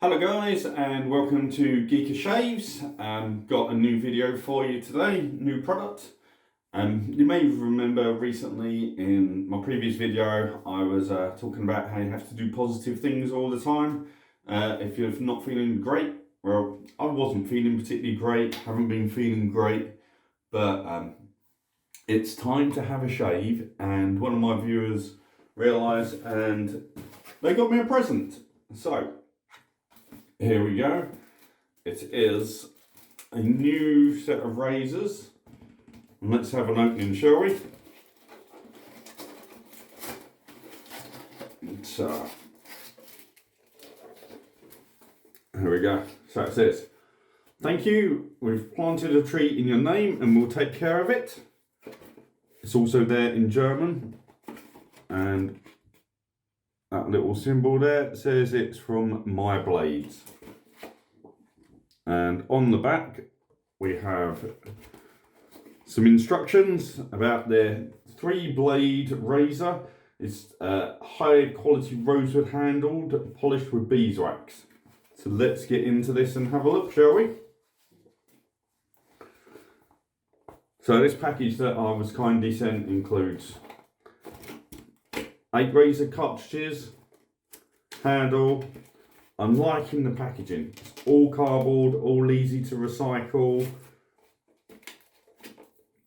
Hello guys and welcome to Geeker Shaves. Got a new video for you today, new product. You may remember recently in my previous video I was talking about how you have to do positive things all the time. If you're not feeling great, well, I wasn't feeling particularly great, haven't been feeling great, but it's time to have a shave, and one of my viewers realised and they got me a present. So here we go. It is a new set of razors. Let's have an opening, shall we? So, here we go. So it says, "Thank you, we've planted a tree in your name and we'll take care of it." It's also there in German, and that little symbol there says it's from My Blades. And on the back we have some instructions about their 3-blade razor. It's high quality rosewood handled, polished with beeswax. So let's get into this and have a look, shall we? So this package that I was kindly sent includes 8 razor cartridges, handle. I'm liking the packaging. It's all cardboard, all easy to recycle.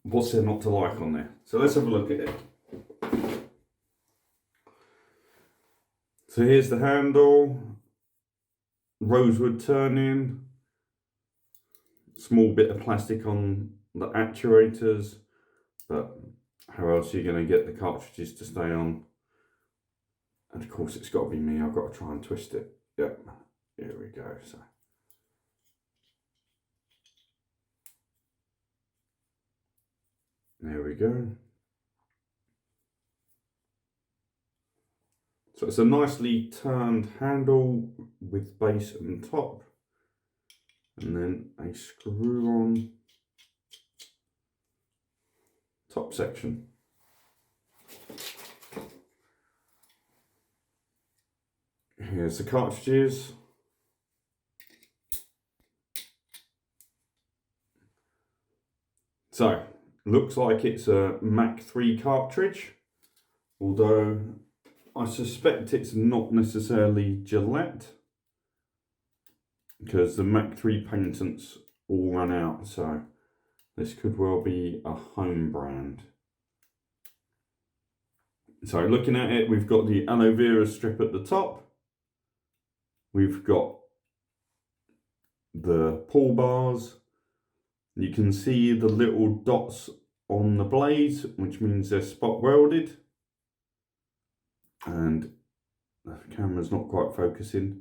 What's there not to like on there? So let's have a look at it. So here's the handle, rosewood turning, small bit of plastic on the actuators, but how else are you going to get the cartridges to stay on? And of course it's got to be me, I've got to try and twist it. Yep, here we go. So there we go. So it's a nicely turned handle with base and top, and then a screw on top section. Here's the cartridges. So, looks like it's a Mach 3 cartridge, although I suspect it's not necessarily Gillette, because the Mach 3 patents all run out, so this could well be a home brand. So looking at it, we've got the aloe vera strip at the top. We've got the pull bars. You can see the little dots on the blades, which means they're spot welded. And the camera's not quite focusing,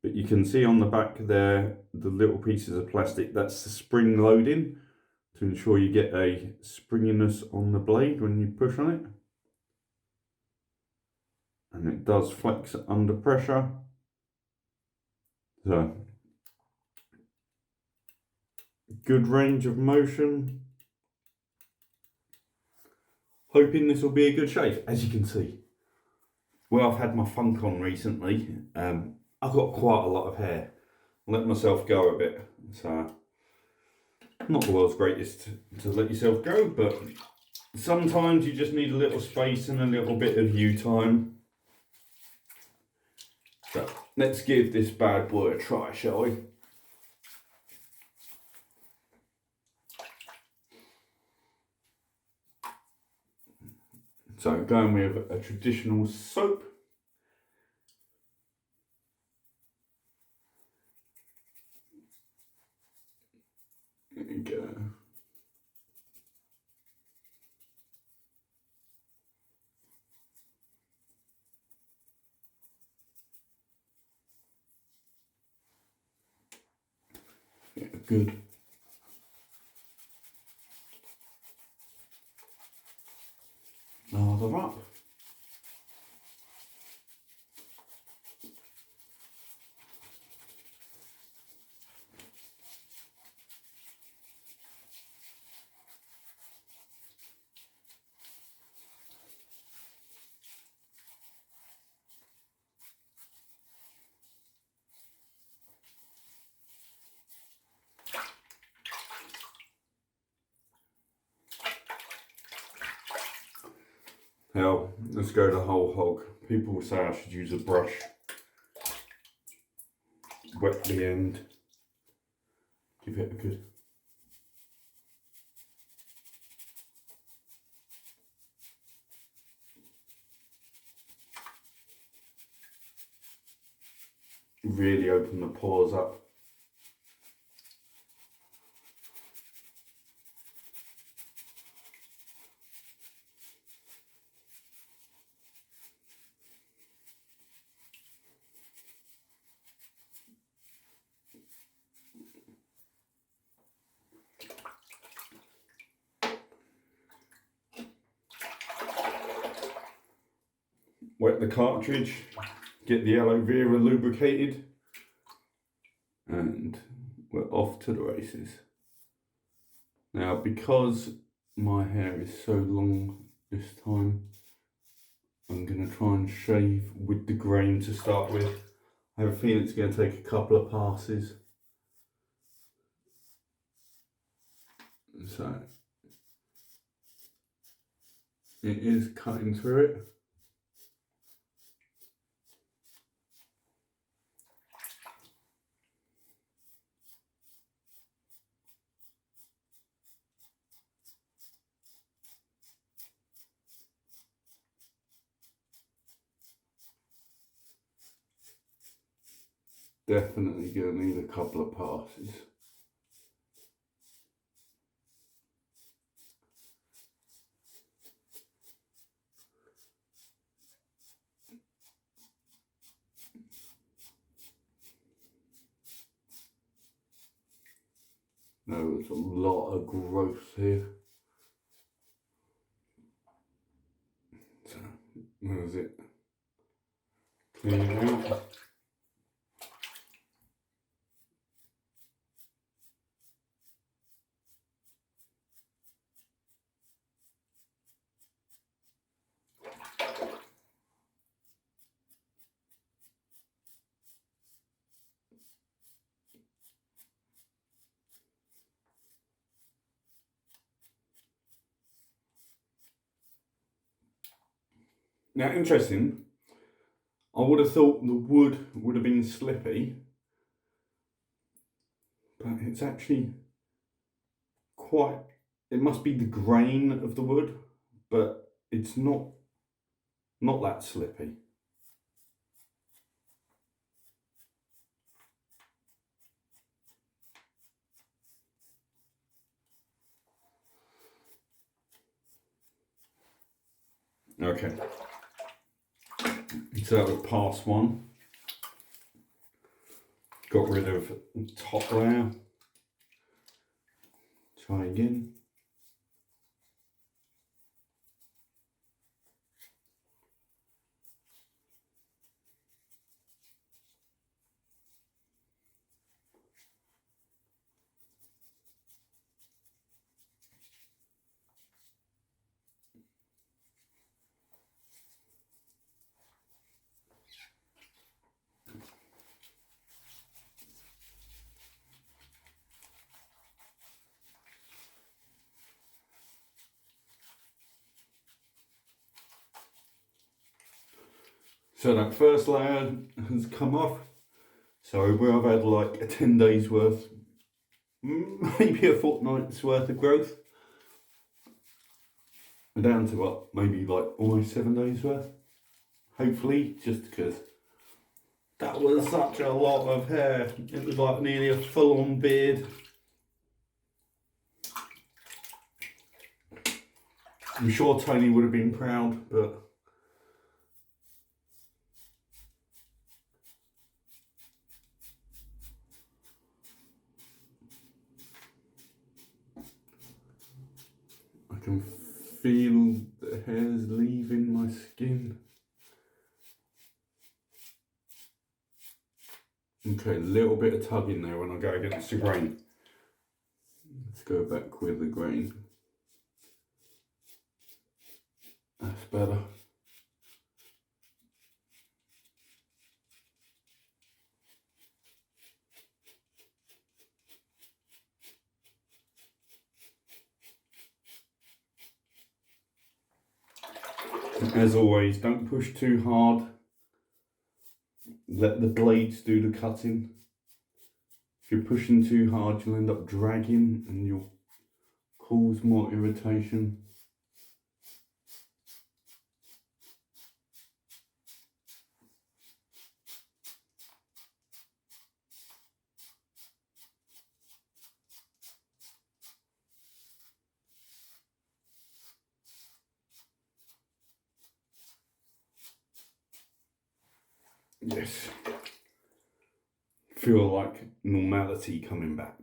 but you can see on the back there the little pieces of plastic. That's the spring loading to ensure you get a springiness on the blade when you push on it. And it does flex under pressure. So, good range of motion. Hoping this will be a good shave, as you can see. Well, I've had my funk on recently. I've got quite a lot of hair. I let myself go a bit. So, not the world's greatest to let yourself go, but sometimes you just need a little space and a little bit of you time. So, let's give this bad boy a try, shall we? So going with a traditional soap. There we go. Yeah, good. Lather up. Hell, let's go the whole hog. People say I should use a brush. Wet the end. Give it a good. Really open the pores up. Wet the cartridge, get the aloe vera lubricated, and we're off to the races. Now, because my hair is so long this time, I'm going to try and shave with the grain to start with. I have a feeling it's going to take a couple of passes. So, it is cutting through it. Definitely going to need a couple of passes. No, there's a lot of growth here. So, where is it? Clean it out. Now, interesting, I would have thought the wood would have been slippy, but it's actually quite, it must be the grain of the wood, but it's not that slippy. Okay, so that was pass one. Got rid of the top layer. Try again. So that first layer has come off. So where I've had like a 10 days worth, maybe a fortnight's worth of growth. We're down to what, maybe like almost 7 days worth. Hopefully, just because that was such a lot of hair. It was like nearly a full-on beard. I'm sure Tony would have been proud, but I can feel the hairs leaving my skin. Okay, a little bit of tugging there when I go against the grain. Let's go back with the grain. That's better. As always, don't push too hard. Let the blades do the cutting. If you're pushing too hard, you'll end up dragging and you'll cause more irritation. Yes. Feel like normality coming back.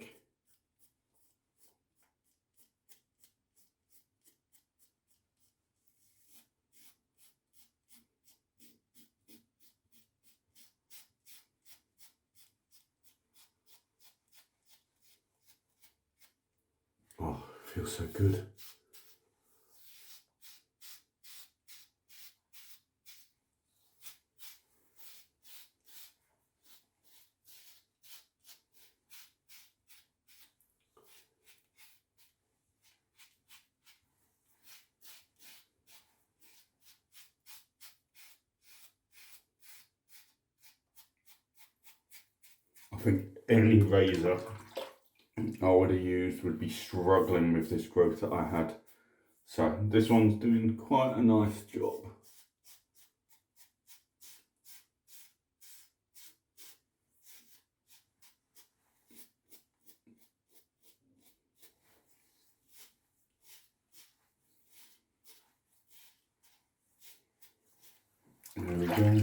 Oh, feels so good. I think any razor I would have used would be struggling with this growth that I had. So this one's doing quite a nice job. There we go.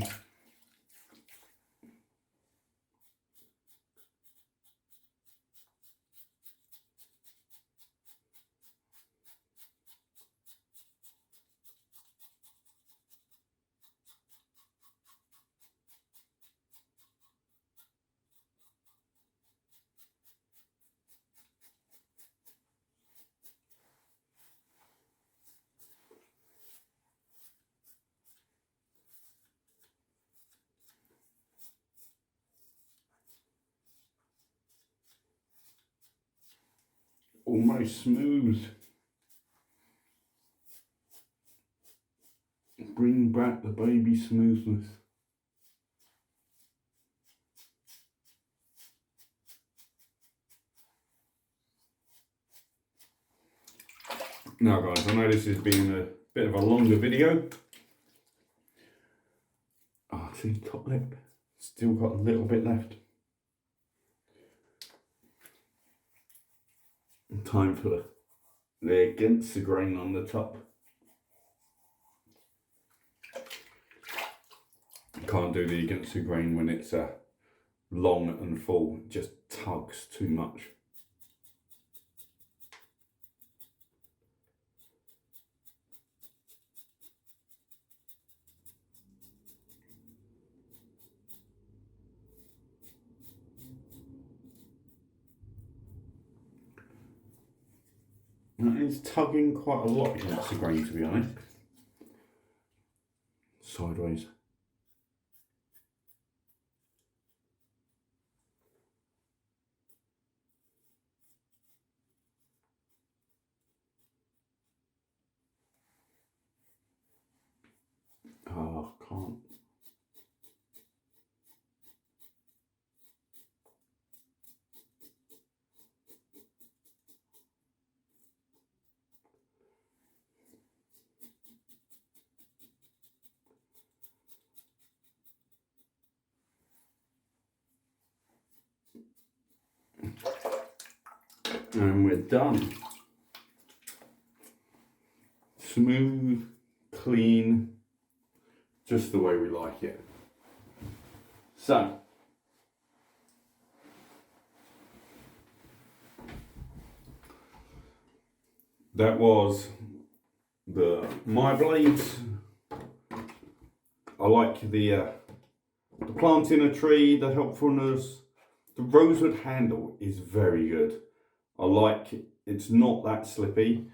Almost smooth. Bring back the baby smoothness. Now guys, I know this has been a bit of a longer video. Ah, see, top lip, still got a little bit left. Time for the against the grain on the top. Can't do the against the grain when it's long and full, it just tugs too much. That is tugging quite a lot against the grain, to be honest. Sideways. Oh, can't. And we're done. Smooth, clean, just the way we like it. So, that was the My Blades. I like the planting a tree, the helpfulness. The rosewood handle is very good. I like it. It's not that slippy.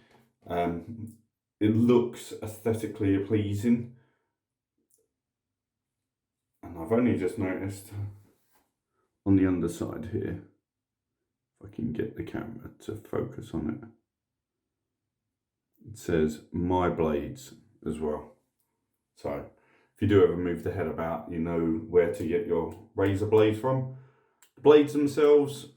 It looks aesthetically pleasing. And I've only just noticed on the underside here, if I can get the camera to focus on it, it says My Blades as well. So if you do ever move the head about, you know where to get your razor blades from. The blades themselves,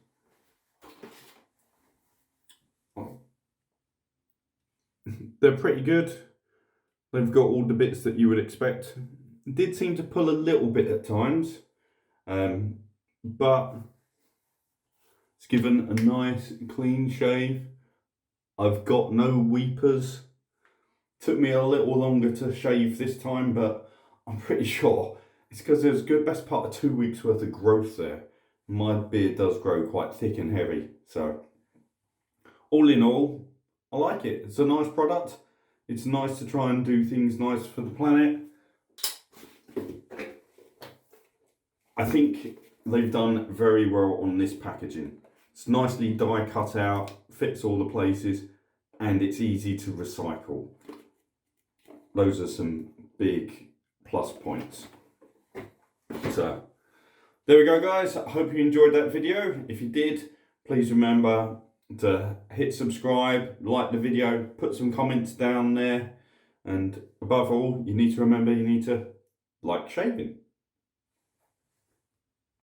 they're pretty good. They've got all the bits that you would expect. It did seem to pull a little bit at times, but it's given a nice clean shave. I've got no weepers. Took me a little longer to shave this time, but I'm pretty sure it's because there's a good best part of 2 weeks worth of growth there. My beard does grow quite thick and heavy, so all in all, I like it. It's a nice product. It's nice to try and do things nice for the planet. I think they've done very well on this packaging. It's nicely die cut out, fits all the places, and it's easy to recycle. Those are some big plus points. So there we go, guys. I hope you enjoyed that video. If you did, please remember to hit subscribe, like the video, put some comments down there, and above all, you need to remember you need to like shaving.